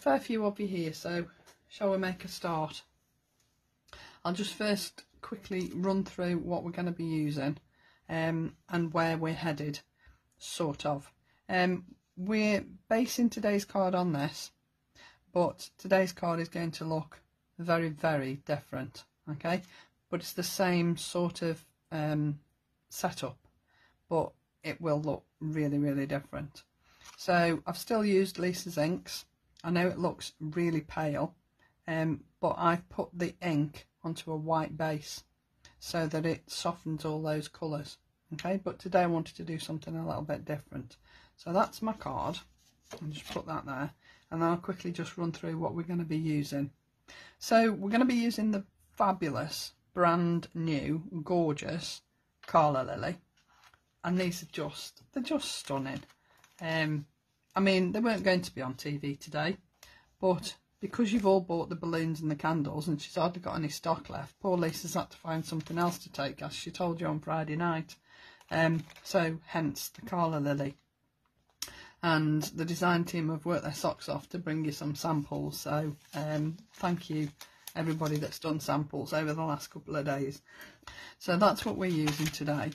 fair few of you here, so shall we make a start? I'll just first quickly run through what we're going to be using and where we're headed, sort of. We're basing today's card on this, but today's card is going to look very, very different, okay? But it's the same sort of setup, but it will look really, really different. So I've still used Lisa's inks. I know it looks really pale, but I've put the ink onto a white base so that it softens all those colours, okay? But today I wanted to do something a little bit different. So that's my card. I'll just put that there, and then I'll quickly just run through what we're going to be using. So we're going to be using the fabulous, brand new, gorgeous Calla Lily, and these are they're just stunning. I mean, they weren't going to be on TV today, but because you've all bought the balloons and the candles and she's hardly got any stock left, poor Lisa's had to find something else to take, as she told you on Friday night. So hence the Calla Lily. And the design team have worked their socks off to bring you some samples, so thank you everybody that's done samples over the last couple of days. So that's what we're using today.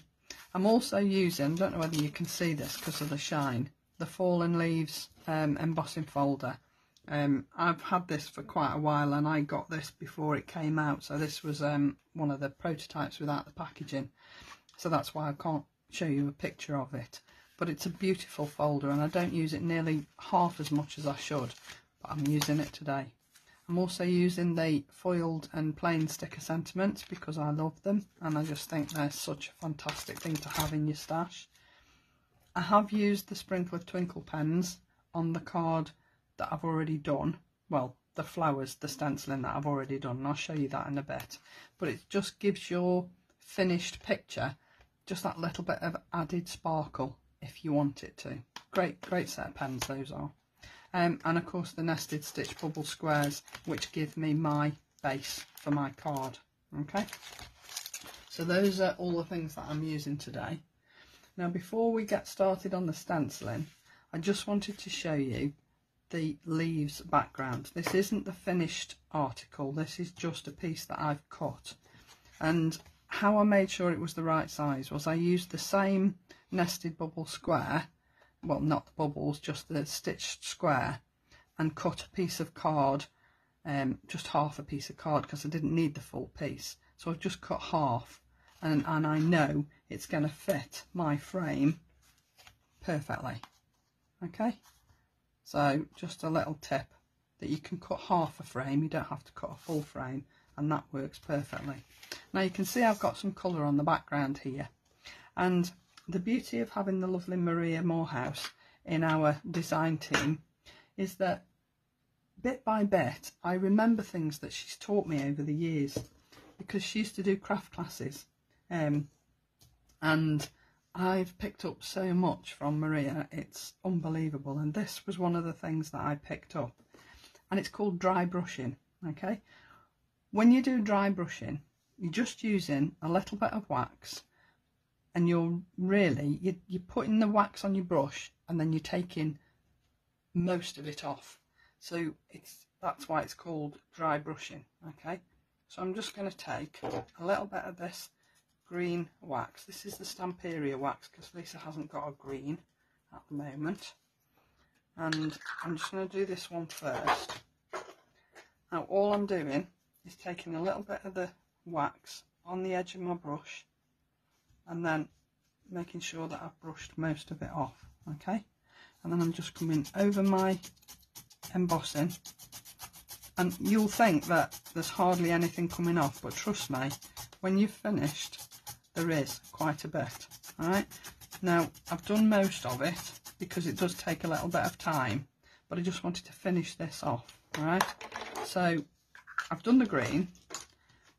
I'm also using, I don't know whether you can see this because of the shine, the Fallen Leaves embossing folder. I've had this for quite a while, and I got this before it came out, so this was one of the prototypes without the packaging, so that's why I can't show you a picture of it. But it's a beautiful folder, and I don't use it nearly half as much as I should, but I'm using it today. I'm also using the foiled and plain sticker sentiments because I love them, and I just think they're such a fantastic thing to have in your stash. I have used the Sprinkler Twinkle pens on the card that I've already done. Well, the flowers, the stenciling that I've already done, and I'll show you that in a bit. But it just gives your finished picture just that little bit of added sparkle if you want it to. Great set of pens those are. And of course the nested stitch bubble squares, which give me my base for my card. Okay, so those are all the things that I'm using today. Now before we get started on the stenciling, I just wanted to show you the leaves background. This isn't the finished article, this is just a piece that I've cut. And how I made sure it was the right size was I used the same nested bubble square, well, not the bubbles, just the stitched square, and cut a piece of card, just half a piece of card, because I didn't need the full piece. So I've just cut half, and I know it's going to fit my frame perfectly. Okay, so just a little tip that you can cut half a frame, you don't have to cut a full frame, and that works perfectly. Now you can see I've got some colour on the background here, and the beauty of having the lovely Maria Morehouse in our design team is that bit by bit I remember things that she's taught me over the years, because she used to do craft classes, and I've picked up so much from Maria, it's unbelievable. And this was one of the things that I picked up, and it's called dry brushing. Okay, when you do dry brushing, you're just using a little bit of wax, and you're putting the wax on your brush, and then you're taking most of it off. So that's why it's called dry brushing. Okay, so I'm just going to take a little bit of this green wax. This is the Stamperia wax, because Lisa hasn't got a green at the moment, and I'm just going to do this one first. Now all I'm doing is taking a little bit of the wax on the edge of my brush, and then making sure that I've brushed most of it off. Okay, and then I'm just coming over my embossing, and you'll think that there's hardly anything coming off, but trust me, when you've finished there is quite a bit. Alright, now I've done most of it because it does take a little bit of time, but I just wanted to finish this off. Alright, so I've done the green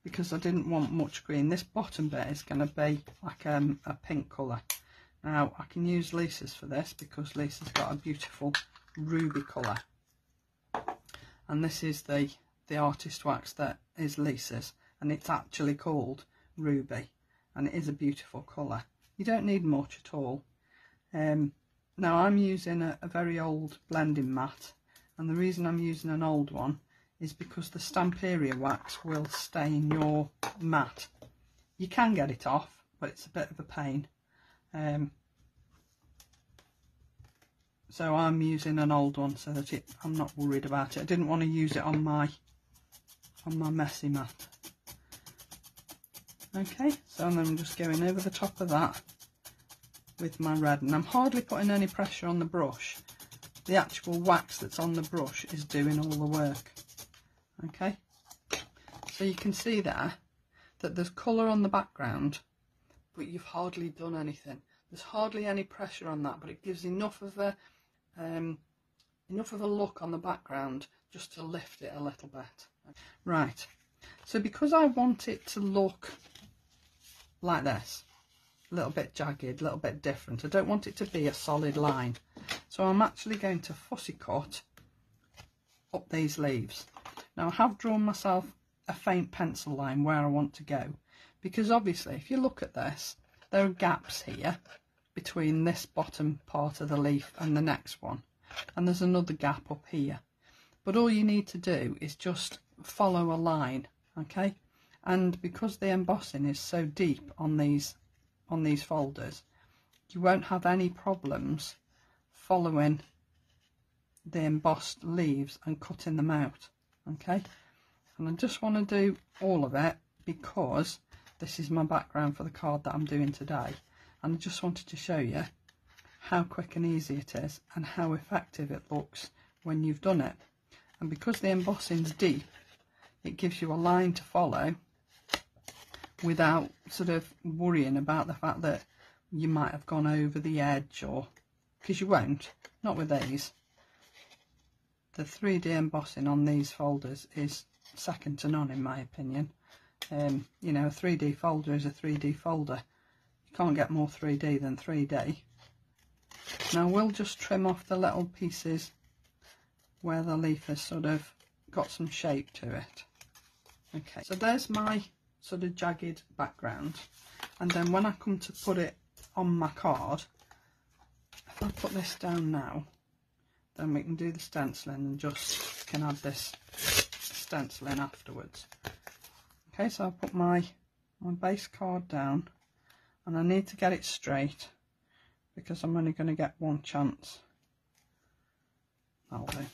because I didn't want much green. This bottom bit is going to be like a pink colour. Now I can use Lisa's for this because Lisa's got a beautiful ruby colour, and this is the artist wax that is Lisa's, and it's actually called Ruby, and it is a beautiful colour. You don't need much at all. Now I'm using a very old blending mat, and the reason I'm using an old one is because the stamp area wax will stain your mat. You can get it off, but it's a bit of a pain. So I'm using an old one so that I'm not worried about it. I didn't want to use it on my messy mat. Okay, so then I'm just going over the top of that with my red, and I'm hardly putting any pressure on the brush. The actual wax that's on the brush is doing all the work. Okay, so you can see there that there's colour on the background, but you've hardly done anything. There's hardly any pressure on that, but it gives enough of a look on the background just to lift it a little bit. Right, so because I want it to look like this, a little bit jagged, a little bit different, I don't want it to be a solid line, so I'm actually going to fussy cut up these leaves. Now I have drawn myself a faint pencil line where I want to go, because obviously if you look at this, there are gaps here between this bottom part of the leaf and the next one, and there's another gap up here, but all you need to do is just follow a line. Okay, and because the embossing is so deep on these folders, you won't have any problems following the embossed leaves and cutting them out. Okay, and I just want to do all of it because this is my background for the card that I'm doing today, and I just wanted to show you how quick and easy it is and how effective it looks when you've done it. And because the embossing's deep, it gives you a line to follow without sort of worrying about the fact that you might have gone over the edge, or because you won't, not with these. The 3D embossing on these folders is second to none in my opinion. You know, a 3D folder is a 3D folder. You can't get more 3D than 3D. Now we'll just trim off the little pieces where the leaf has sort of got some shape to it. Okay, so there's my sort of jagged background, and then when I come to put it on my card, if I put this down now, then we can do the stenciling and just can add this stenciling afterwards. Okay, so I'll put my base card down, and I need to get it straight because I'm only going to get one chance. That'll do.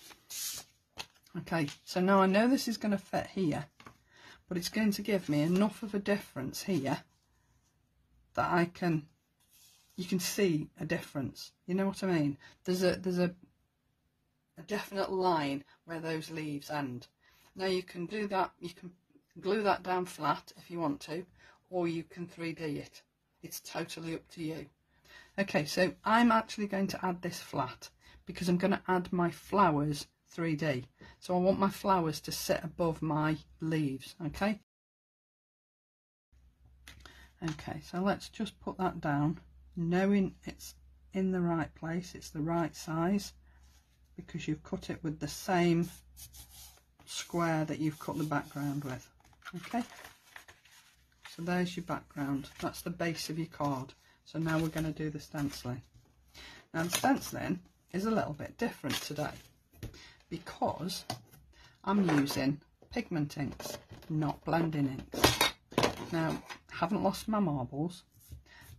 Okay, so now I know this is going to fit here, but it's going to give me enough of a difference here that you can see a difference. You know what I mean? There's a definite line where those leaves end. Now you can do that, you can glue that down flat if you want to, or you can 3D it. It's totally up to you. Okay, so I'm actually going to add this flat because I'm going to add my flowers 3D. So I want my flowers to sit above my leaves. Okay. Okay, so let's just put that down, knowing it's in the right place, it's the right size, because you've cut it with the same square that you've cut the background with. Okay, so there's your background, that's the base of your card. So now we're going to do the stenciling. Now the stenciling is a little bit different today because I'm using pigment inks, not blending inks. Now I haven't lost my marbles,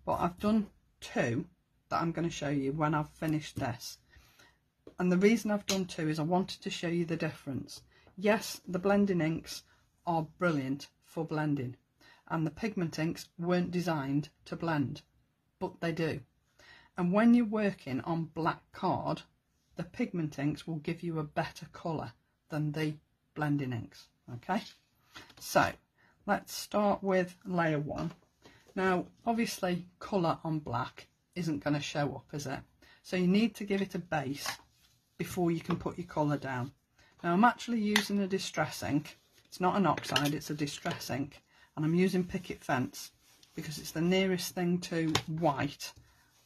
but I've done two that I'm going to show you when I've finished this. And the reason I've done two is I wanted to show you the difference. Yes, the blending inks are brilliant for blending, and the pigment inks weren't designed to blend, but they do. And when you're working on black card, the pigment inks will give you a better colour than the blending inks. Okay, so let's start with layer one. Now obviously colour on black isn't going to show up, is it? So you need to give it a base before you can put your colour down. Now I'm actually using a distress ink. It's not an oxide, it's a distress ink, and I'm using Picket Fence because it's the nearest thing to white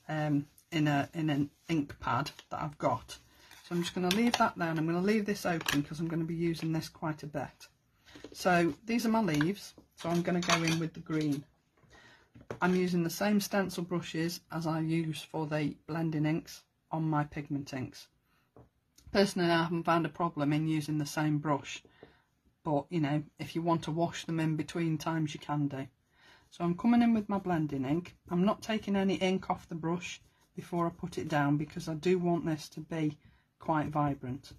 in an ink pad that I've got. So I'm just going to leave that there, and I'm going to leave this open because I'm going to be using this quite a bit. So these are my leaves, so I'm going to go in with the green. I'm using the same stencil brushes as I use for the blending inks on my pigment inks. Personally, I haven't found a problem in using the same brush, but you know, if you want to wash them in between times, you can do. So I'm coming in with my blending ink. I'm not taking any ink off the brush before I put it down, because I do want this to be quite vibrant.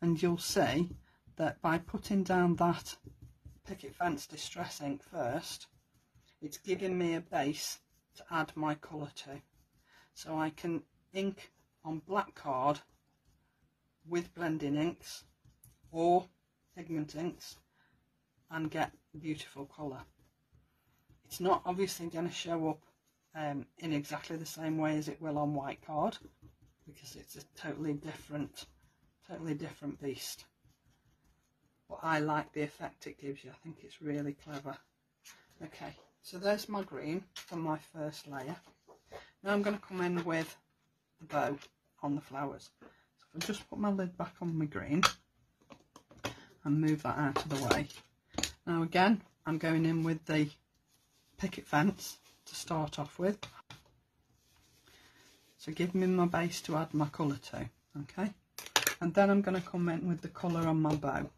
And you'll see that by putting down that Picket Fence Distress ink first, it's giving me a base to add my colour to. So I can ink on black card with blending inks or pigment inks and get beautiful colour. It's not obviously going to show up in exactly the same way as it will on white card, because it's a totally different beast. But I like the effect it gives you. I think it's really clever. Okay, so there's my green for my first layer. Now I'm going to come in with the bow on the flowers. So if I just put my lid back on my green and move that out of the way. Now again, I'm going in with the Picket Fence to start off with. So give me my base to add my colour to, okay? And then I'm going to come in with the colour on my bow.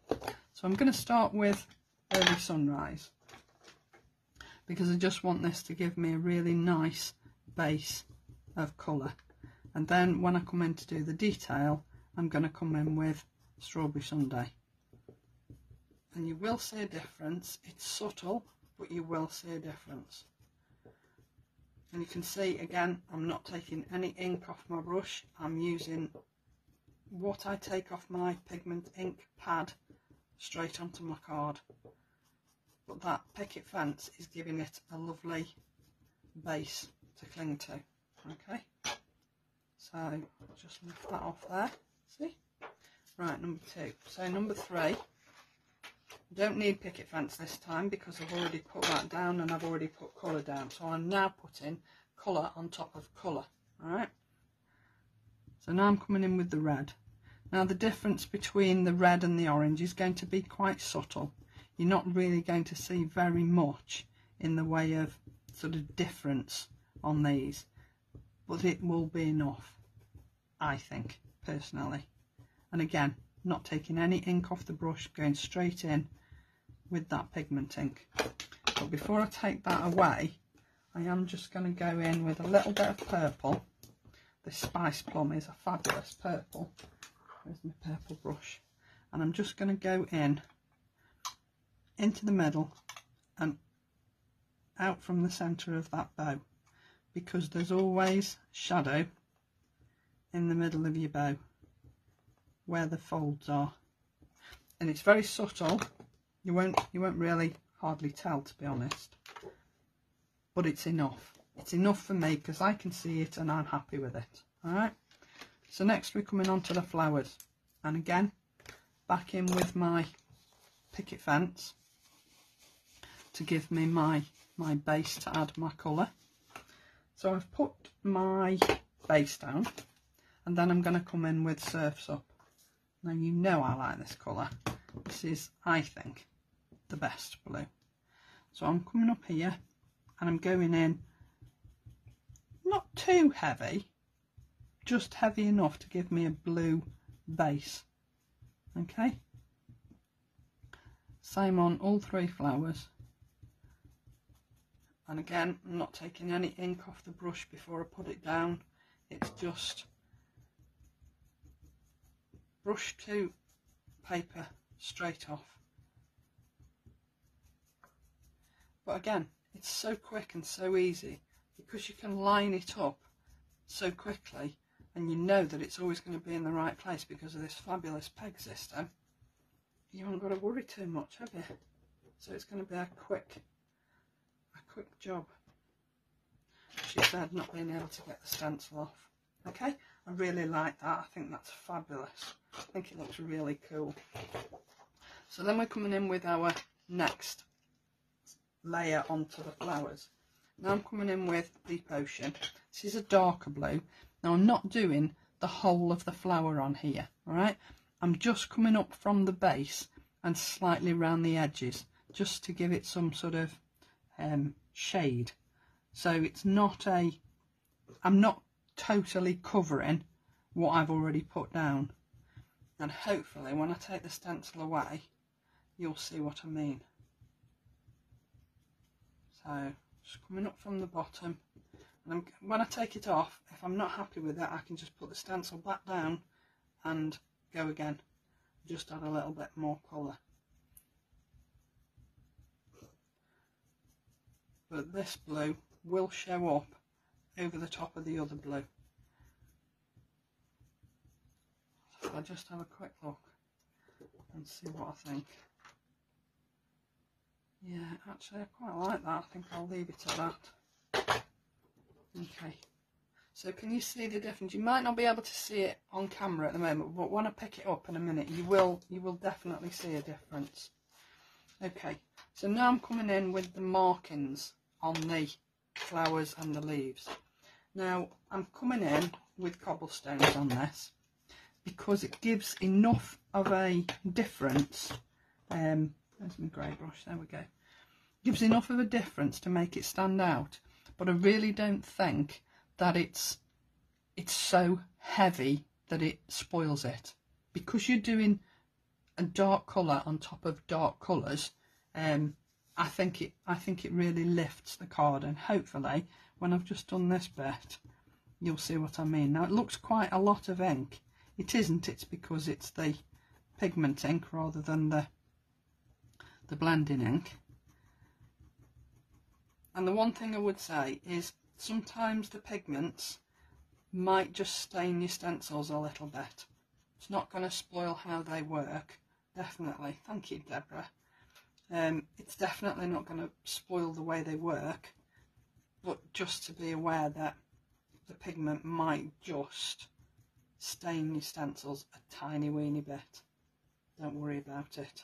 So I'm going to start with Early Sunrise, because I just want this to give me a really nice base of colour. And then when I come in to do the detail, I'm going to come in with Strawberry Sundae. And you will see a difference. It's subtle, but you will see a difference. And you can see again, I'm not taking any ink off my brush. I'm using what I take off my pigment ink pad straight onto my card. But that Picket Fence is giving it a lovely base to cling to. Okay, so I'll just lift that off there. See? Right, number 2. So number 3. Don't need Picket Fence this time, because I've already put that down and I've already put colour down. So I'm now putting colour on top of colour. Alright, so now I'm coming in with the red. Now the difference between the red and the orange is going to be quite subtle. You're not really going to see very much in the way of sort of difference on these, but it will be enough, I think, personally. And again, not taking any ink off the brush, going straight in with that pigment ink. But before I take that away, I am just going to go in with a little bit of purple. This Spice Plum is a fabulous purple. Where's my purple brush? And I'm just going to go in into the middle and out from the centre of that bow, because there's always shadow in the middle of your bow where the folds are, and it's very subtle. You won't really hardly tell, to be honest, but it's enough. It's enough for me, because I can see it and I'm happy with it. All right, so next we're coming on to the flowers, and again back in with my Picket Fence to give me my base to add my colour. So I've put my base down, and then I'm going to come in with Surf's Up. Now you know I like this colour. This is, I think, the best blue. So I'm coming up here and I'm going in, not too heavy, just heavy enough to give me a blue base. Okay, same on all 3 flowers. And again, I'm not taking any ink off the brush before I put it down. It's just brush to paper straight off. But again, it's so quick and so easy, because you can line it up so quickly, and you know that it's always going to be in the right place because of this fabulous peg system. You haven't got to worry too much, have you? So it's going to be a quick job. She said, not being able to get the stencil off. Okay, I really like that. I think that's fabulous. I think it looks really cool. So then we're coming in with our next layer onto the flowers. Now I'm coming in with Deep Ocean. This is a darker blue. Now I'm not doing the whole of the flower on here, alright? I'm just coming up from the base and slightly round the edges, just to give it some sort of shade. So it's not I'm not totally covering what I've already put down. and hopefully when I take the stencil away you'll see what I mean. So just coming up from the bottom, and when I take it off, if I'm not happy with it, I can just put the stencil back down and go again, just add a little bit more colour. But this blue will show up over the top of the other blue. So I'll just have a quick look and see what I think. Yeah, actually I quite like that. I think I'll leave it at that. Okay, so can you see the difference? You might not be able to see it on camera at the moment, but when I pick it up in a minute you will definitely see a difference. Okay, so now I'm coming in with the markings on the flowers and the leaves. Now I'm coming in with cobblestones on this because it gives enough of a difference. There's my grey brush, there we go. Gives enough of a difference to make it stand out, but I really don't think that it's so heavy that it spoils it, because you're doing a dark colour on top of dark colours. I think it really lifts the card, and hopefully when I've just done this bit you'll see what I mean. Now it looks quite a lot of ink. It isn't, it's because it's the pigment ink rather than the blending ink. And the one thing I would say is sometimes the pigments might just stain your stencils a little bit. It's not going to spoil how they work, definitely. Thank you, Deborah. It's definitely not going to spoil the way they work, but just to be aware that the pigment might just stain your stencils a tiny weeny bit. Don't worry about it.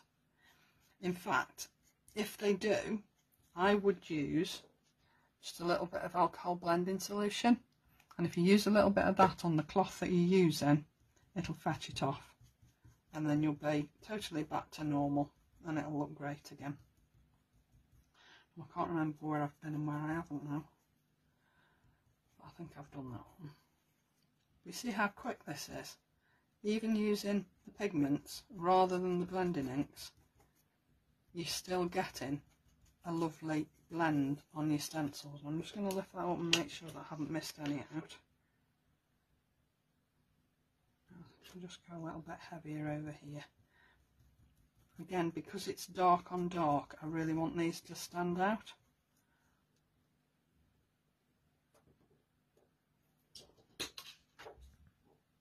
In fact, if they do, I would use just a little bit of alcohol blending solution, and if you use a little bit of that on the cloth that you're using, it'll fetch it off, and then you'll be totally back to normal and it'll look great again. I can't remember where I've been and where I haven't now. I think I've done that one. You see how quick this is? Even using the pigments rather than the blending inks, you're still getting a lovely blend on your stencils. I'm just going to lift that up and make sure that I haven't missed any out. I'll just go a little bit heavier over here. Again, because it's dark on dark, I really want these to stand out.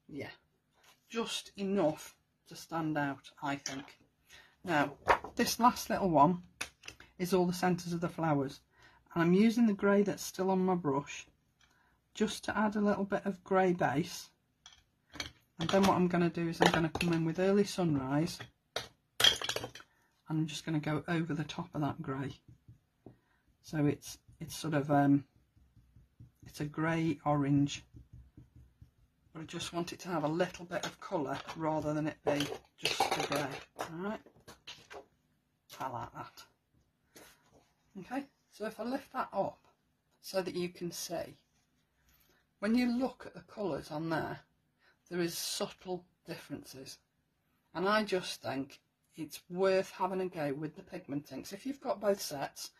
Yeah, just enough to stand out, I think. Now, this last little one is all the centres of the flowers, and I'm using the grey that's still on my brush just to add a little bit of grey base, and then what I'm going to do is I'm going to come in with Early Sunrise, and I'm just going to go over the top of that grey. So it's sort of it's a grey orange, but I just want it to have a little bit of colour rather than it be just the grey. Alright, I like that. Okay, so if I lift that up so that you can see, when you look at the colours on there, there is subtle differences, and I just think it's worth having a go with the pigment inks. If you've got both sets,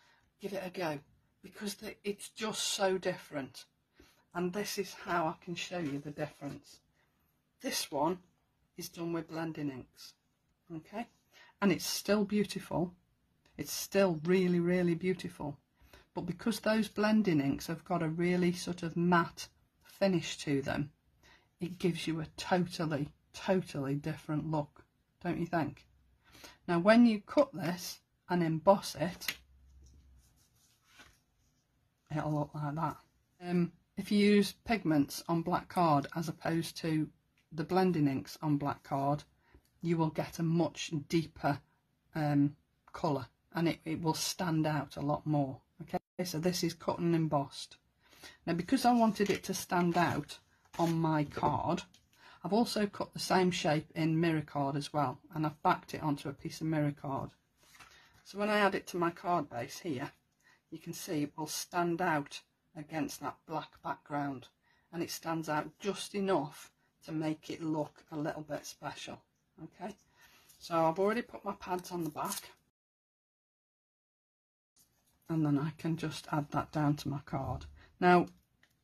give it a go, because it's just so different. And this is how I can show you the difference. This one is done with blending inks, okay, and it's still beautiful. It's still really, really beautiful, but because those blending inks have got a really sort of matte finish to them, it gives you a totally different look, don't you think? Now when you cut this and emboss it, it'll look like that. If you use pigments on black card as opposed to the blending inks on black card, you will get a much deeper colour, and it will stand out a lot more. Okay, so this is cut and embossed. Now because I wanted it to stand out on my card, I've also cut the same shape in mirror card as well, and I've backed it onto a piece of mirror card. So when I add it to my card base here, you can see it will stand out against that black background, and it stands out just enough to make it look a little bit special. Okay, so I've already put my pads on the back, and then I can just add that down to my card. Now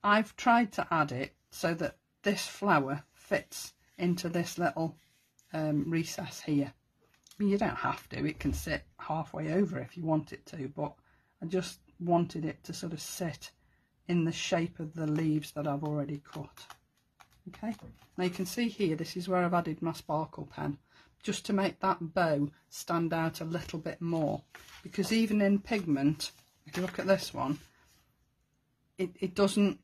I've tried to add it so that this flower fits into this little recess here. I mean, you don't have to, it can sit halfway over if you want it to, but I just wanted it to sort of sit in the shape of the leaves that I've already cut. Okay, now you can see here, this is where I've added my sparkle pen, just to make that bow stand out a little bit more, because even in Pigment, if you look at this one, it doesn't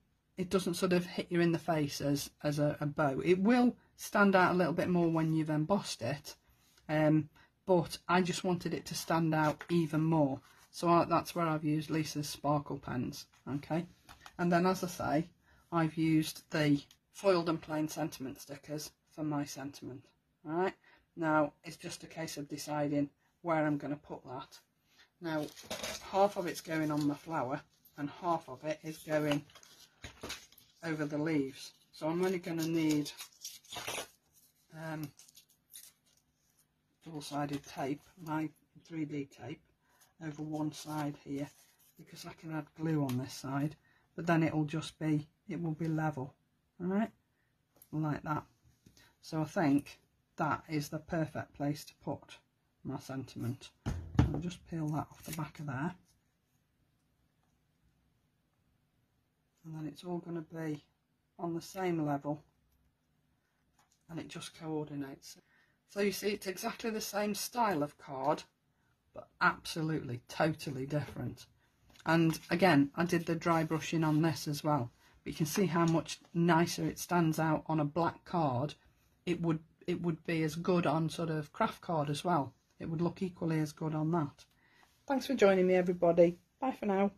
sort of hit you in the face as a bow. It will stand out a little bit more when you've embossed it, but I just wanted it to stand out even more, so that's where I've used Lisa's sparkle pens. Okay, and then as I say, I've used the foiled and plain sentiment stickers for my sentiment. All right, now it's just a case of deciding where I'm going to put that. Now half of it's going on the flower and half of it is going over the leaves, so I'm only going to need double-sided tape, my 3D tape, over one side here, because I can add glue on this side, but then it will be level. All right, like that. So I think that is the perfect place to put my sentiment. I'll just peel that off the back of there, and then it's all going to be on the same level, and it just coordinates. So you see, it's exactly the same style of card, but absolutely totally different. And again, I did the dry brushing on this as well, but you can see how much nicer it stands out on a black card. It would be as good on sort of craft card as well. It would look equally as good on that. Thanks for joining me, everybody. Bye for now.